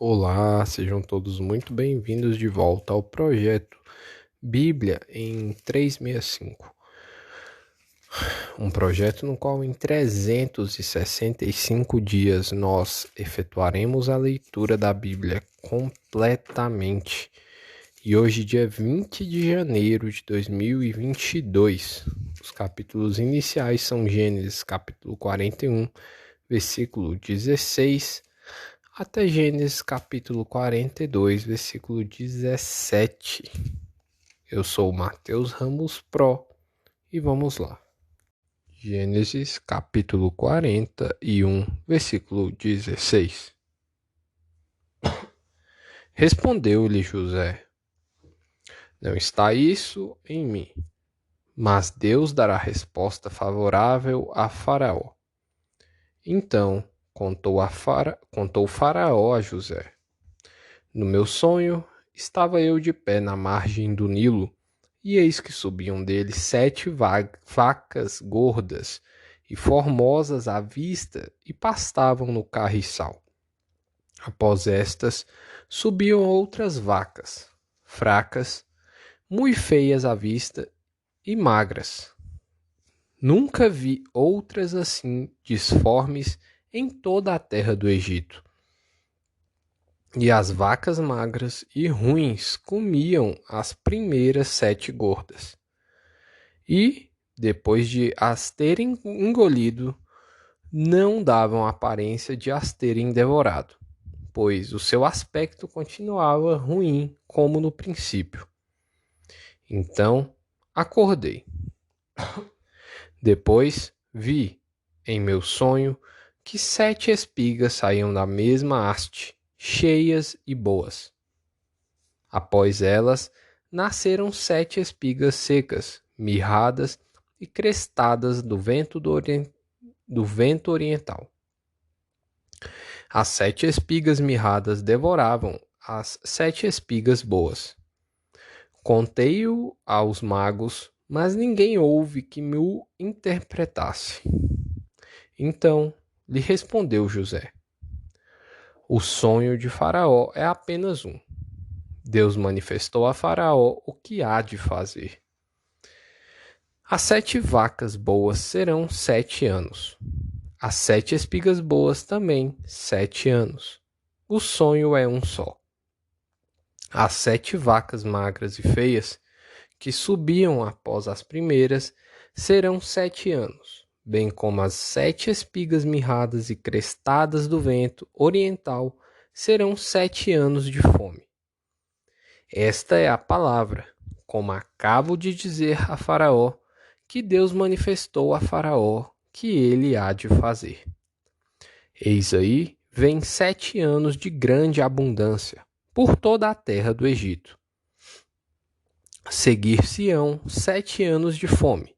Olá, sejam todos muito bem-vindos de volta ao projeto Bíblia em 365. Um projeto no qual em 365 dias nós efetuaremos a leitura da Bíblia completamente. E hoje, dia 20 de janeiro de 2022, os capítulos iniciais são Gênesis capítulo 41, versículo 16, até Gênesis capítulo 42, versículo 17. Eu sou o Matheus Ramos Pro e vamos lá. Gênesis capítulo 41, versículo 16. Respondeu-lhe José: Não está isso em mim, mas Deus dará resposta favorável a Faraó. Então contou Faraó a José: No meu sonho, estava eu de pé na margem do Nilo, e eis que subiam dele 7 vacas gordas e formosas à vista e pastavam no carriçal. Após estas, subiam outras vacas, fracas, muito feias à vista e magras. Nunca vi outras assim disformes em toda a terra do Egito. E as vacas magras e ruins comiam as primeiras 7 gordas. E, depois de as terem engolido, não davam aparência de as terem devorado, pois o seu aspecto continuava ruim como no princípio. Então acordei. Depois vi, em meu sonho, que 7 espigas saíam da mesma haste, cheias e boas. Após elas, nasceram 7 espigas secas, mirradas e crestadas do vento oriental. As 7 espigas mirradas devoravam as 7 espigas boas. Contei-o aos magos, mas ninguém houve que me o interpretasse. Então lhe respondeu José: O sonho de Faraó é apenas um. Deus manifestou a Faraó o que há de fazer. As 7 vacas boas serão 7 anos. As 7 espigas boas também 7 anos. O sonho é um só. As 7 vacas magras e feias, que subiam após as primeiras, serão 7 anos, bem como as 7 espigas mirradas e crestadas do vento oriental serão 7 anos de fome. Esta é a palavra, como acabo de dizer a Faraó, que Deus manifestou a Faraó que ele há de fazer. Eis aí vem 7 anos de grande abundância por toda a terra do Egito. Seguir-se-ão 7 anos de fome,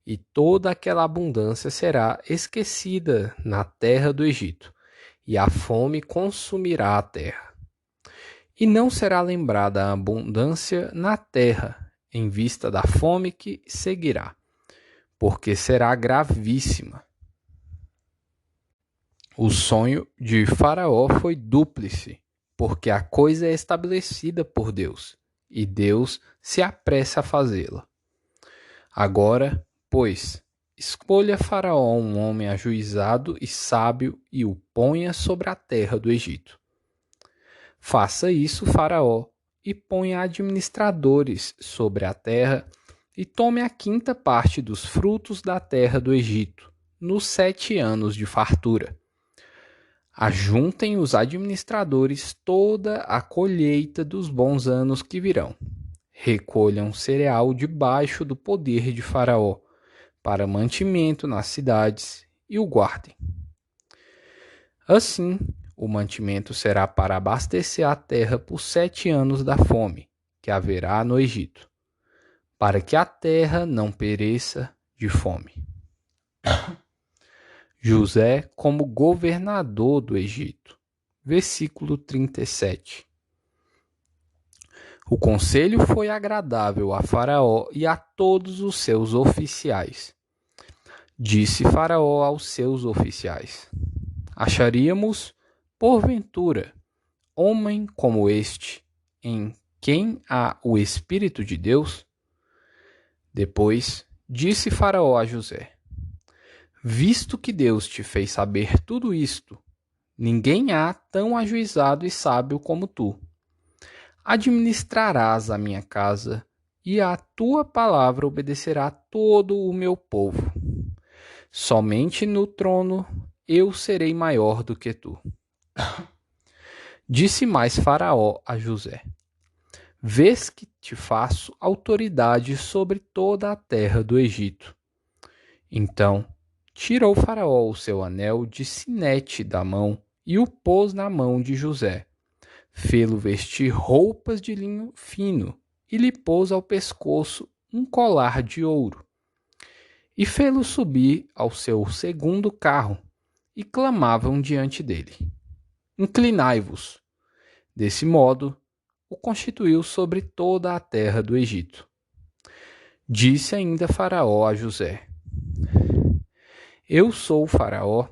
e toda aquela abundância será esquecida na terra do Egito, e a fome consumirá a terra. E não será lembrada a abundância na terra, em vista da fome que seguirá, porque será gravíssima. O sonho de Faraó foi dúplice, porque a coisa é estabelecida por Deus, e Deus se apressa a fazê-la. Agora, pois, escolha Faraó um homem ajuizado e sábio e o ponha sobre a terra do Egito. Faça isso, Faraó, e ponha administradores sobre a terra, e tome a 5ª parte dos frutos da terra do Egito, nos 7 anos de fartura. Ajuntem os administradores toda a colheita dos bons anos que virão. Recolham cereal debaixo do poder de Faraó, para mantimento nas cidades, e o guardem. Assim, o mantimento será para abastecer a terra por 7 anos da fome que haverá no Egito, para que a terra não pereça de fome. José como governador do Egito. Versículo 37. O conselho foi agradável a Faraó e a todos os seus oficiais. Disse Faraó aos seus oficiais: Acharíamos, porventura, homem como este, em quem há o Espírito de Deus? Depois disse Faraó a José: Visto que Deus te fez saber tudo isto, ninguém há tão ajuizado e sábio como tu. Administrarás a minha casa, e à tua palavra obedecerá todo o meu povo. Somente no trono eu serei maior do que tu. Disse mais Faraó a José: Vês que te faço autoridade sobre toda a terra do Egito. Então tirou Faraó o seu anel de sinete da mão e o pôs na mão de José. Fê-lo vestir roupas de linho fino e lhe pôs ao pescoço um colar de ouro. E fê-lo subir ao seu segundo carro, e clamavam diante dele: Inclinai-vos. Desse modo, o constituiu sobre toda a terra do Egito. Disse ainda Faraó a José: Eu sou o Faraó,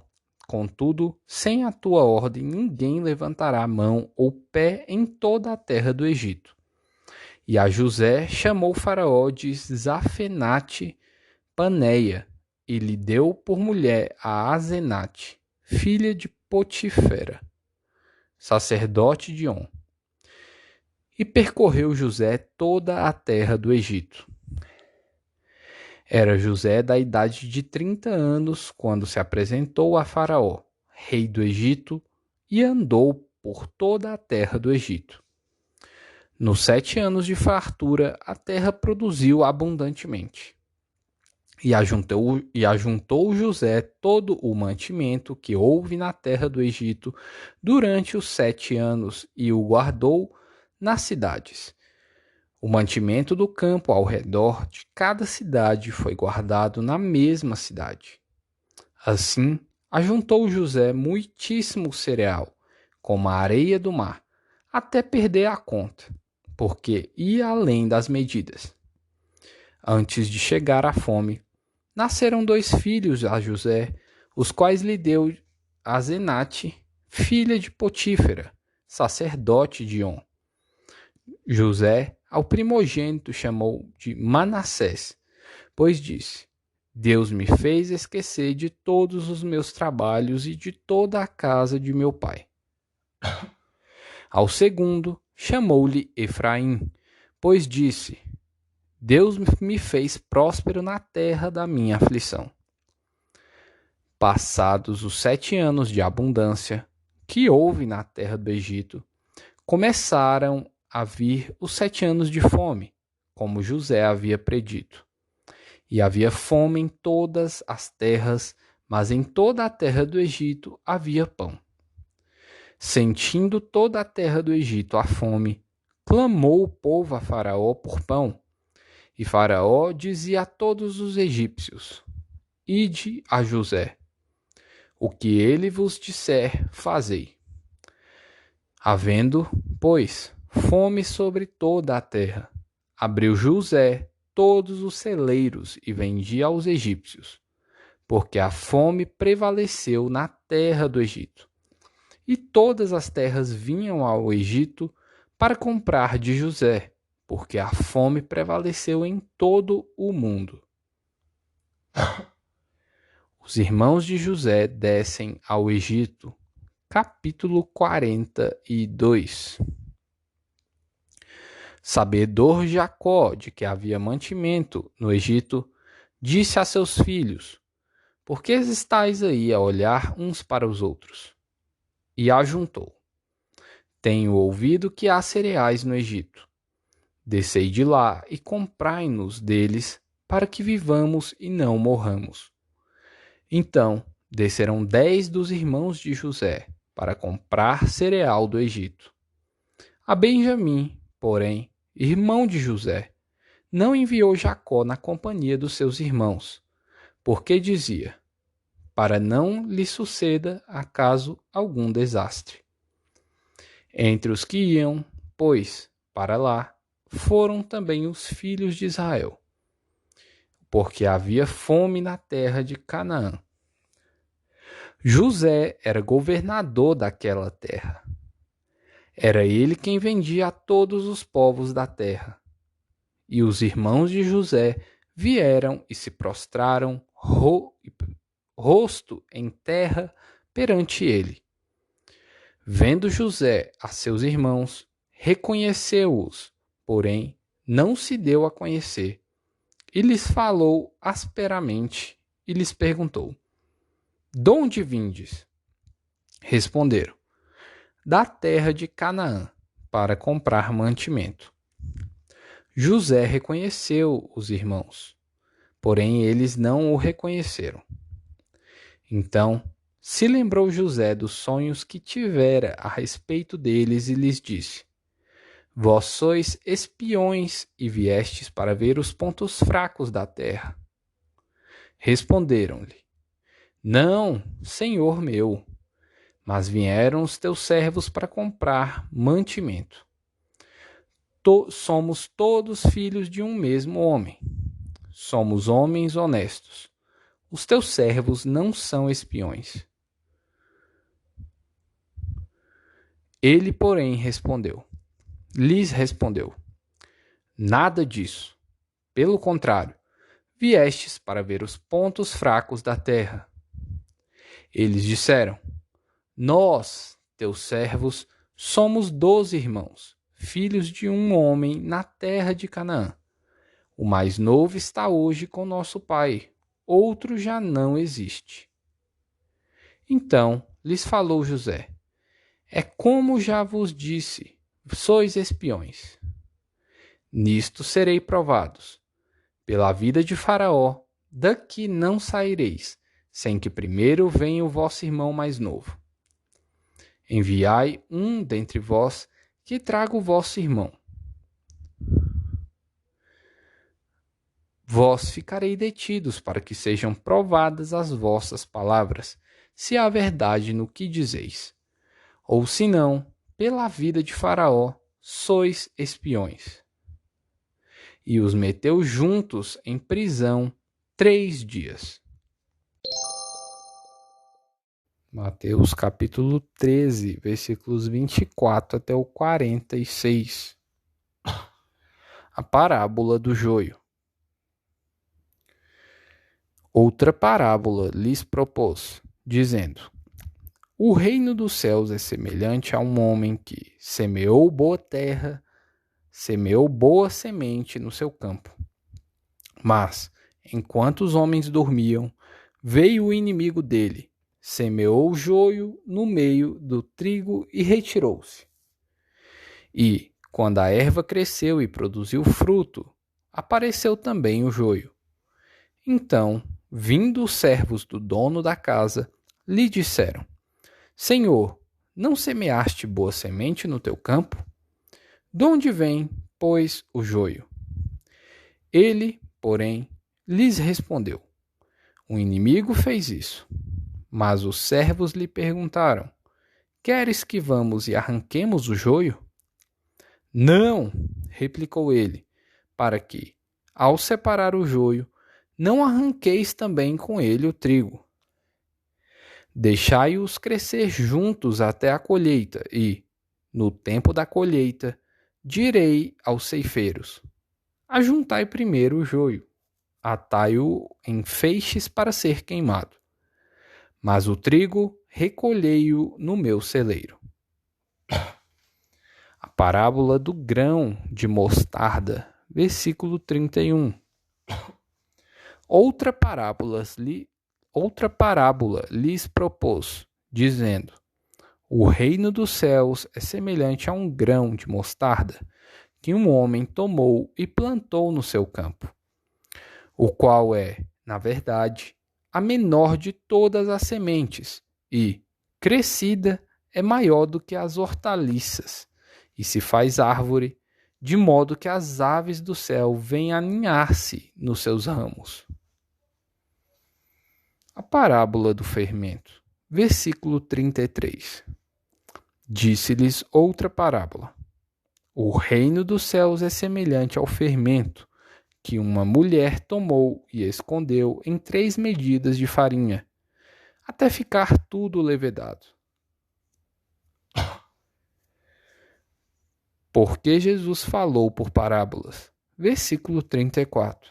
contudo, sem a tua ordem ninguém levantará mão ou pé em toda a terra do Egito. E a José chamou Faraó de Zafenate Paneia, e lhe deu por mulher a Azenate, filha de Potifera, sacerdote de On. E percorreu José toda a terra do Egito. Era José da idade de 30 anos quando se apresentou a Faraó, rei do Egito, e andou por toda a terra do Egito. Nos 7 anos de fartura, a terra produziu abundantemente. E ajuntou José todo o mantimento que houve na terra do Egito durante os 7 anos, e o guardou nas cidades. O mantimento do campo ao redor de cada cidade foi guardado na mesma cidade. Assim, ajuntou José muitíssimo cereal, como a areia do mar, até perder a conta, porque ia além das medidas. Antes de chegar à fome, nasceram 2 filhos a José, os quais lhe deu Azenate, filha de Potífera, sacerdote de On. José, ao primogênito, chamou de Manassés, pois disse: Deus me fez esquecer de todos os meus trabalhos e de toda a casa de meu pai. Ao segundo, chamou-lhe Efraim, pois disse: Deus me fez próspero na terra da minha aflição. Passados os 7 anos de abundância que houve na terra do Egito, começaram a vir os 7 anos de fome, como José havia predito. E havia fome em todas as terras, mas em toda a terra do Egito havia pão. Sentindo toda a terra do Egito a fome, clamou o povo a Faraó por pão. E Faraó dizia a todos os egípcios: Ide a José. O que ele vos disser, fazei. Havendo, pois, fome sobre toda a terra, abriu José todos os celeiros e vendia aos egípcios, porque a fome prevaleceu na terra do Egito. E todas as terras vinham ao Egito para comprar de José, porque a fome prevaleceu em todo o mundo. Os irmãos de José descem ao Egito. Capítulo 42. Sabedor Jacó de que havia mantimento no Egito, disse a seus filhos: Por que estáis aí a olhar uns para os outros? E ajuntou: Tenho ouvido que há cereais no Egito. Descei de lá e comprai-nos deles, para que vivamos e não morramos. Então desceram 10 dos irmãos de José para comprar cereal do Egito. A Benjamim, porém, irmão de José, não enviou Jacó na companhia dos seus irmãos, porque dizia: para não lhe suceda acaso algum desastre. Entre os que iam, pois, para lá, foram também os filhos de Israel, porque havia fome na terra de Canaã. José era governador daquela terra. Era ele quem vendia a todos os povos da terra. E os irmãos de José vieram e se prostraram rosto em terra perante ele. Vendo José a seus irmãos, reconheceu-os, porém não se deu a conhecer. E lhes falou asperamente e lhes perguntou: De onde vindes? Responderam: Da terra de Canaã, para comprar mantimento. José reconheceu os irmãos, porém eles não o reconheceram. Então se lembrou José dos sonhos que tivera a respeito deles e lhes disse: Vós sois espiões e viestes para ver os pontos fracos da terra. Responderam-lhe: Não, senhor meu, mas vieram os teus servos para comprar mantimento. Somos todos filhos de um mesmo homem. Somos homens honestos. Os teus servos não são espiões. Ele, porém, lhes respondeu: Nada disso. Pelo contrário, viestes para ver os pontos fracos da terra. Eles disseram: Nós, teus servos, somos 12 irmãos, filhos de um homem na terra de Canaã. O mais novo está hoje com nosso pai, outro já não existe. Então lhes falou José: É como já vos disse, sois espiões. Nisto serei provados. Pela vida de Faraó, daqui não saireis, sem que primeiro venha o vosso irmão mais novo. Enviai um dentre vós que traga o vosso irmão. Vós ficarei detidos para que sejam provadas as vossas palavras, se há verdade no que dizeis. Ou se não, pela vida de Faraó, sois espiões. E os meteu juntos em prisão 3 dias. Mateus capítulo 13, versículos 24 até o 46. A parábola do joio. Outra parábola lhes propôs, dizendo: O reino dos céus é semelhante a um homem que semeou boa terra, semeou boa semente no seu campo. Mas, enquanto os homens dormiam, veio o inimigo dele, semeou o joio no meio do trigo e retirou-se. E, quando a erva cresceu e produziu fruto, apareceu também o joio. Então, vindo os servos do dono da casa, lhe disseram: Senhor, não semeaste boa semente no teu campo? De onde vem, pois, o joio? Ele, porém, lhes respondeu: O inimigo fez isso. Mas os servos lhe perguntaram: Queres que vamos e arranquemos o joio? Não, replicou ele, para que, ao separar o joio, não arranqueis também com ele o trigo. Deixai-os crescer juntos até a colheita, e, no tempo da colheita, direi aos ceifeiros: Ajuntai primeiro o joio, atai-o em feixes para ser queimado, mas o trigo recolhei-o no meu celeiro. A parábola do grão de mostarda, versículo 31. Outra parábola lhes propôs, dizendo: O reino dos céus é semelhante a um grão de mostarda que um homem tomou e plantou no seu campo, o qual é, na verdade, a menor de todas as sementes e, crescida, é maior do que as hortaliças e se faz árvore, de modo que as aves do céu vêm aninhar-se nos seus ramos. A parábola do fermento, versículo 33. Disse-lhes outra parábola: O reino dos céus é semelhante ao fermento que uma mulher tomou e escondeu em 3 medidas de farinha, até ficar tudo levedado. Porque Jesus falou por parábolas. Versículo 34.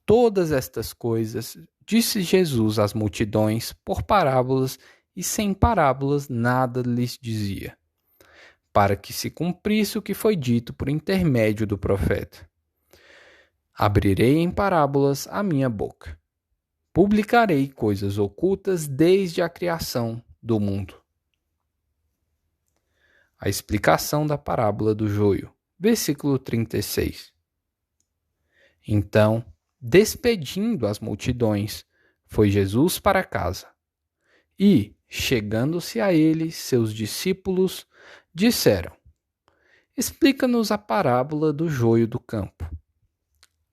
Todas estas coisas disse Jesus às multidões por parábolas, e sem parábolas nada lhes dizia, para que se cumprisse o que foi dito por intermédio do profeta. Abrirei em parábolas a minha boca. Publicarei coisas ocultas desde a criação do mundo. A explicação da parábola do joio. Versículo 36. Então, despedindo as multidões, foi Jesus para casa. E, chegando-se a ele, seus discípulos disseram: Explica-nos a parábola do joio do campo.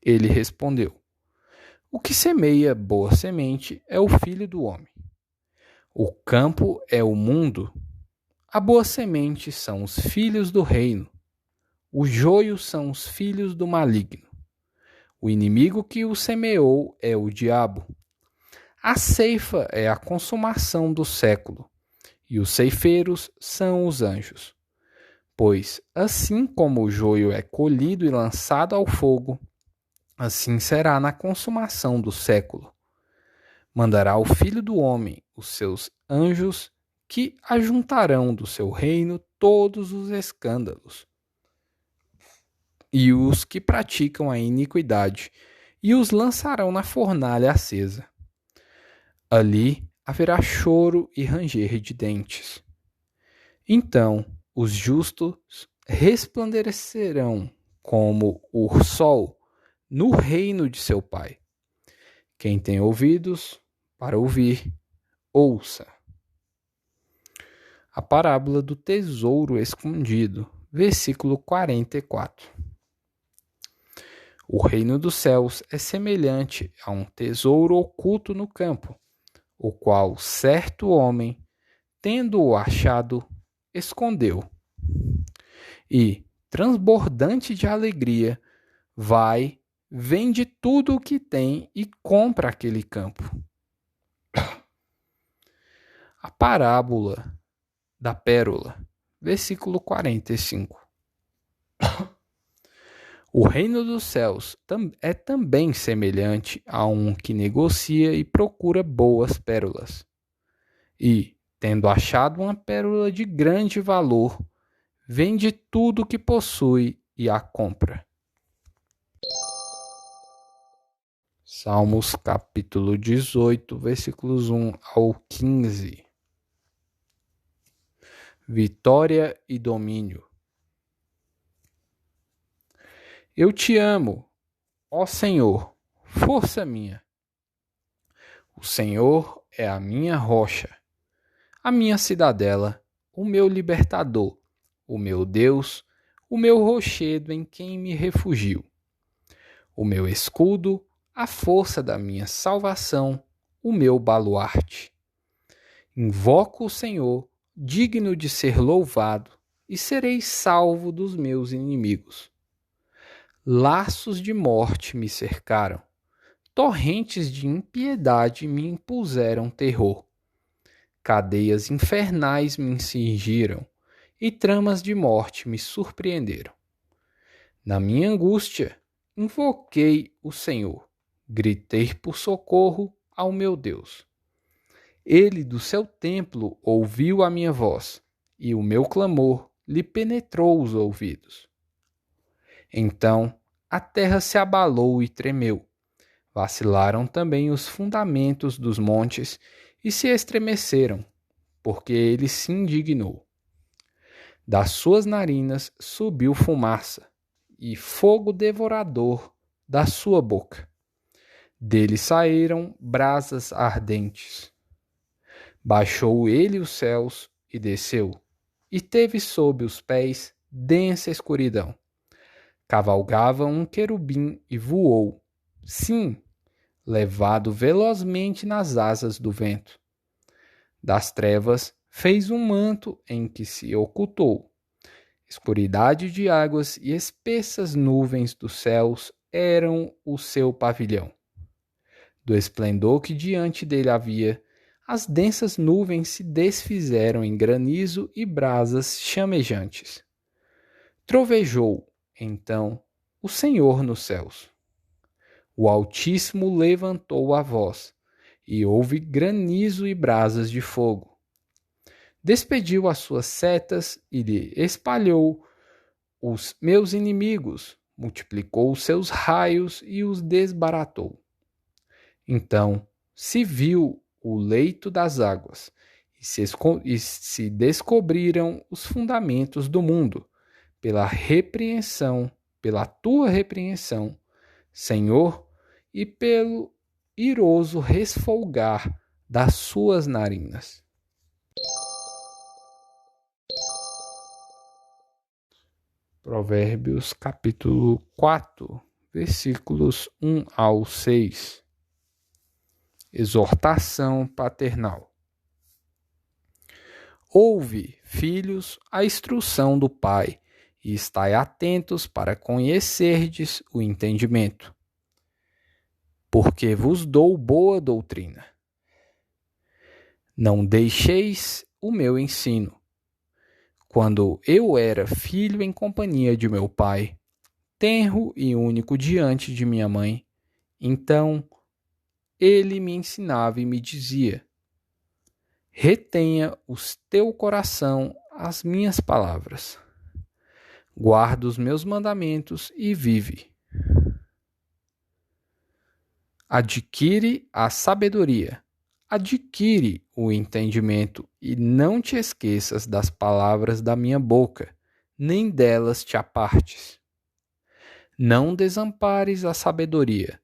Ele respondeu: O que semeia boa semente é o Filho do homem. O campo é o mundo. A boa semente são os filhos do reino. O joio são os filhos do maligno. O inimigo que o semeou é o diabo. A ceifa é a consumação do século, e os ceifeiros são os anjos. Pois, assim como o joio é colhido e lançado ao fogo, assim será na consumação do século. Mandará o Filho do Homem os seus anjos, que ajuntarão do seu reino todos os escândalos e os que praticam a iniquidade, e os lançarão na fornalha acesa. Ali haverá choro e ranger de dentes. Então os justos resplandecerão como o sol no reino de seu Pai. Quem tem ouvidos para ouvir, ouça. A parábola do tesouro escondido, versículo 44. O reino dos céus é semelhante a um tesouro oculto no campo, o qual certo homem, tendo-o achado, escondeu. E, transbordante de alegria, vai, vende tudo o que tem e compra aquele campo. A parábola da pérola, versículo 45. O reino dos céus é também semelhante a um que negocia e procura boas pérolas. E, tendo achado uma pérola de grande valor, vende tudo o que possui e a compra. Salmos capítulo 18, versículos 1 ao 15. Vitória e domínio. Eu te amo, ó Senhor, força minha. O Senhor é a minha rocha, a minha cidadela, o meu libertador, o meu Deus, o meu rochedo em quem me refugio. O meu escudo, a força da minha salvação, o meu baluarte. Invoco o Senhor, digno de ser louvado, e serei salvo dos meus inimigos. Laços de morte me cercaram, torrentes de impiedade me impuseram terror. Cadeias infernais me cingiram, e tramas de morte me surpreenderam. Na minha angústia, invoquei o Senhor, gritei por socorro ao meu Deus. Ele do seu templo ouviu a minha voz, e o meu clamor lhe penetrou os ouvidos. Então a terra se abalou e tremeu. Vacilaram também os fundamentos dos montes e se estremeceram, porque ele se indignou. Das suas narinas subiu fumaça, e fogo devorador da sua boca. Dele saíram brasas ardentes. Baixou ele os céus e desceu, e teve sob os pés densa escuridão. Cavalgava um querubim e voou, sim, levado velozmente nas asas do vento. Das trevas fez um manto em que se ocultou. Escuridade de águas e espessas nuvens dos céus eram o seu pavilhão. Do esplendor que diante dele havia, as densas nuvens se desfizeram em granizo e brasas chamejantes. Trovejou, então, o Senhor nos céus. O Altíssimo levantou a voz, e houve granizo e brasas de fogo. Despediu as suas setas e lhe espalhou os meus inimigos, multiplicou os seus raios e os desbaratou. Então se viu o leito das águas, e se descobriram os fundamentos do mundo, pela tua repreensão, Senhor, e pelo iroso resfolgar das suas narinas. Provérbios capítulo 4, versículos 1 ao 6. Exortação paternal. Ouve, filhos, a instrução do Pai, e estai atentos para conhecerdes o entendimento. Porque vos dou boa doutrina. Não deixeis o meu ensino. Quando eu era filho em companhia de meu pai, tenro e único diante de minha mãe, então ele me ensinava e me dizia: retenha o teu coração as minhas palavras. Guarda os meus mandamentos e vive. Adquire a sabedoria, adquire o entendimento e não te esqueças das palavras da minha boca, nem delas te apartes. Não desampares a sabedoria,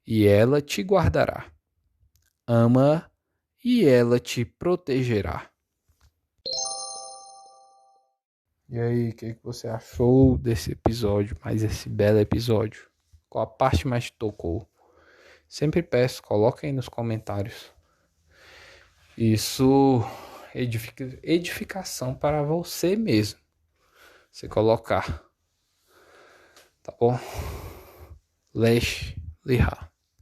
e ela te guardará. Ama-a, e ela te protegerá. E aí, o que você achou desse episódio, mais esse belo episódio? Qual a parte mais te tocou? Sempre peço, coloca aí nos comentários. Isso edificação para você mesmo. Você colocar. Tá bom? Lesh Lihar.